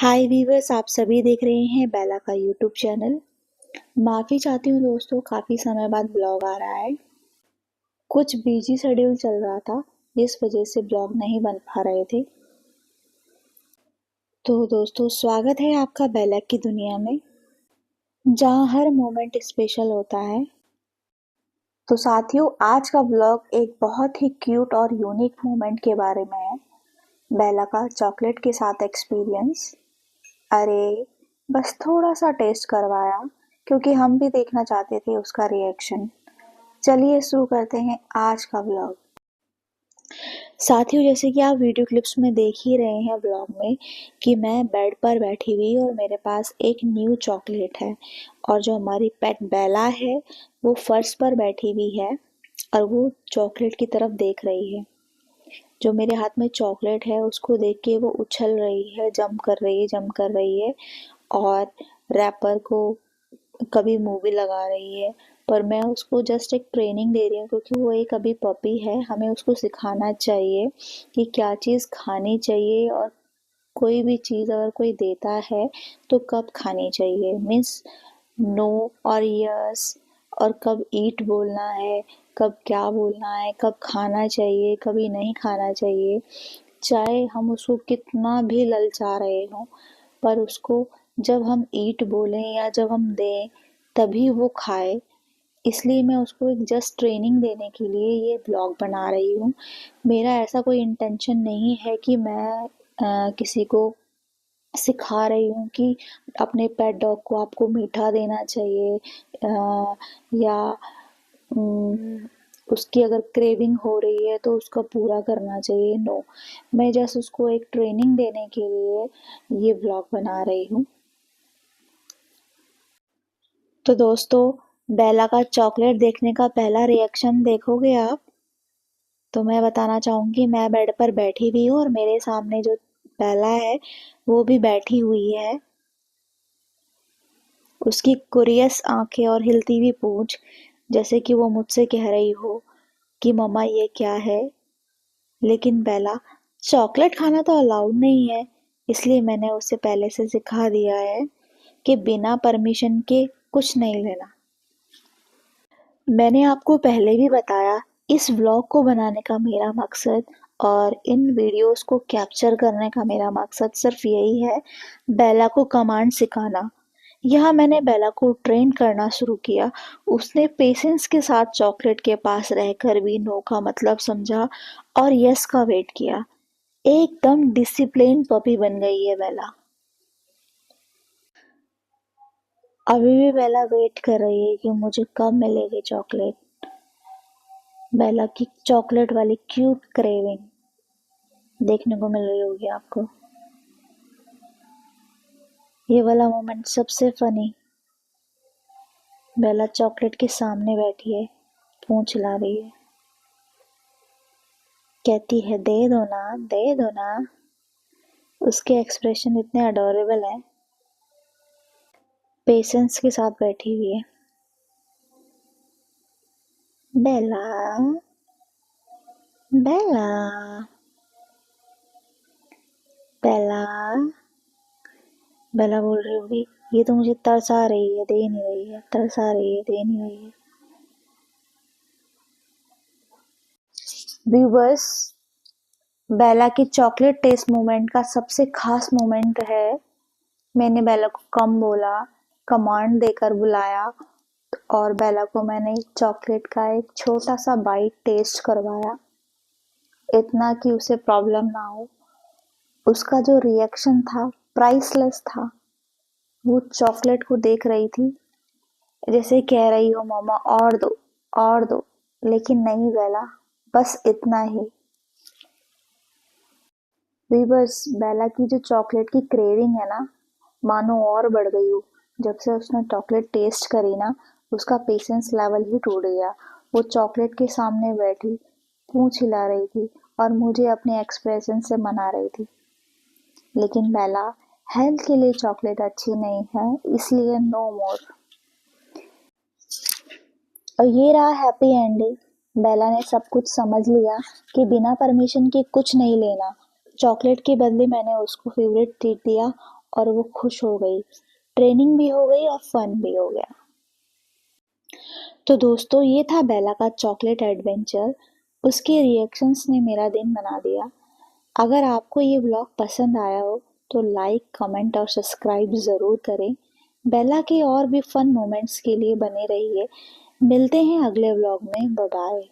हाय viewers, आप सभी देख रहे हैं बेला का यूट्यूब चैनल। माफ़ी चाहती हूँ दोस्तों, काफ़ी समय बाद ब्लॉग आ रहा है। कुछ बिजी शेड्यूल चल रहा था, जिस वजह से ब्लॉग नहीं बन पा रहे थे। तो दोस्तों, स्वागत है आपका बेला की दुनिया में, जहाँ हर मोमेंट स्पेशल होता है। तो साथियों, आज का ब्लॉग एक बहुत ही क्यूट और यूनिक मोमेंट के बारे में है। बेला का चॉकलेट के साथ एक्सपीरियंस। अरे, बस थोड़ा-सा टेस्ट करवाया, क्योंकि हम भी देखना चाहते थे उसका रिएक्शन। चलिए शुरू करते हैं आज का व्लॉग। साथियों, जैसे कि आप वीडियो क्लिप्स में देख ही रहे हैं व्लॉग में कि मैं बेड पर बैठी हुई और मेरे पास एक न्यू चॉकलेट है, और जो हमारी पेट बेला है वो फर्श पर बैठी हुई है और वो चॉकलेट की तरफ देख रही है। जो मेरे हाथ में चॉकलेट है उसको देख के वो उछल रही है, जंप कर रही है और रैपर को कभी मुंह भी लगा रही है। पर मैं उसको जस्ट एक ट्रेनिंग दे रही हूँ, क्योंकि वो एक अभी पपी है। हमें उसको सिखाना चाहिए कि क्या चीज़ खानी चाहिए, और कोई भी चीज़ अगर कोई देता है तो कब खानी चाहिए। मीन्स नो और यस, और कब ईट बोलना है, कब क्या बोलना है, कब खाना चाहिए, कभी नहीं खाना चाहिए। चाहे हम उसको कितना भी ललचा रहे हों, पर उसको जब हम ईट बोलें या जब हम दें तभी वो खाए। इसलिए मैं उसको एक जस्ट ट्रेनिंग देने के लिए ये ब्लॉग बना रही हूँ। मेरा ऐसा कोई इंटेंशन नहीं है कि मैं किसी को सिखा रही हूँ कि अपने पेट डॉग को आपको मीठा देना चाहिए, या उसकी अगर क्रेविंग हो रही है तो उसका पूरा करना चाहिए। नो, मैं जस्ट उसको एक ट्रेनिंग देने के लिए ये ब्लॉग बना रही हूँ। तो दोस्तों, बेला का चॉकलेट देखने का पहला रिएक्शन देखोगे आप? तो मैं बताना चाहूंगी, मैं बेड पर बैठी हुई हूँ और मेरे सामने जो बेला है वो भी बैठी हुई है। उसकी कुरियस आंखें और हिलती हुई पूंछ, जैसे कि वो मुझसे कह रही हो कि मम्मा ये क्या है। लेकिन बेला, चॉकलेट खाना तो अलाउड नहीं है, इसलिए मैंने उसे पहले से सिखा दिया है कि बिना परमिशन के कुछ नहीं लेना। मैंने आपको पहले भी बताया, इस व्लॉग को बनाने का मेरा मकसद और इन वीडियोस को कैप्चर करने का मेरा मकसद सिर्फ यही है, बेला को कमांड सिखाना। यहाँ मैंने बेला को ट्रेन करना शुरू किया। उसने पेशेंस के साथ चॉकलेट के पास रहकर भी नो का मतलब समझा और यस का वेट किया। एकदम डिसिप्लिन पपी बन गई है बेला। अभी भी बेला वेट कर रही है कि मुझे कब मिलेगी चॉकलेट। बेला की चॉकलेट वाली क्यूट क्रेविंग देखने को मिल रही होगी आपको। ये वाला मोमेंट सबसे फनी। बेला चॉकलेट के सामने बैठी है, पूंछ हिला रही है, कहती है दे दो ना, दे दो ना। उसके एक्सप्रेशन इतने अडोरेबल हैं। पेशेंस के साथ बैठी हुई है। बेला, बेला, बेला। बेला बोल रही होगी, ये तो मुझे तरसा रही है, दे नहीं रही है, तरसा रही है, दे नहीं रही है। व्यूवर्स, बेला की चॉकलेट टेस्ट मोमेंट का सबसे खास मोमेंट है, मैंने बेला को कम बोला, कमांड देकर बुलाया, और बेला को मैंने चॉकलेट का एक छोटा सा बाइट टेस्ट करवाया, इतना कि उसे प्रॉब्लम ना हो। उसका जो रिएक्शन था प्राइसलेस था। वो चॉकलेट को देख रही थी, जैसे कह रही हो मम्मा और दो, और दो। लेकिन नहीं बेला, बस इतना ही। भी बस बेला की जो चॉकलेट की क्रेविंग है ना, मानो और बढ़ गई हो। जब से उसने चॉकलेट टेस्ट करी ना, उसका पेशेंस लेवल ही टूट गया। वो चॉकलेट के सामने बैठी, पूंछ हिला रही थी और मुझे अपने एक्सप्रेशन से मना रही थी। लेकिन बेला, हेल्थ के लिए चॉकलेट अच्छी नहीं है, इसलिए नो मोर। और ये रहा हैप्पी एंडिंग। बेला ने सब कुछ समझ लिया कि बिना परमिशन के कुछ नहीं लेना। चॉकलेट के बदले मैंने उसको फेवरेट ट्रीट दिया और वो खुश हो गई। ट्रेनिंग भी हो गई और फन भी हो गया। तो दोस्तों, ये था बेला का चॉकलेट एडवेंचर। उसके रिएक्शंस ने मेरा दिन बना दिया। अगर आपको ये व्लॉग पसंद आया हो तो लाइक, कमेंट और सब्सक्राइब ज़रूर करें। बेला के और भी फन मोमेंट्स के लिए बने रहिए। मिलते हैं अगले व्लॉग में। Bye bye.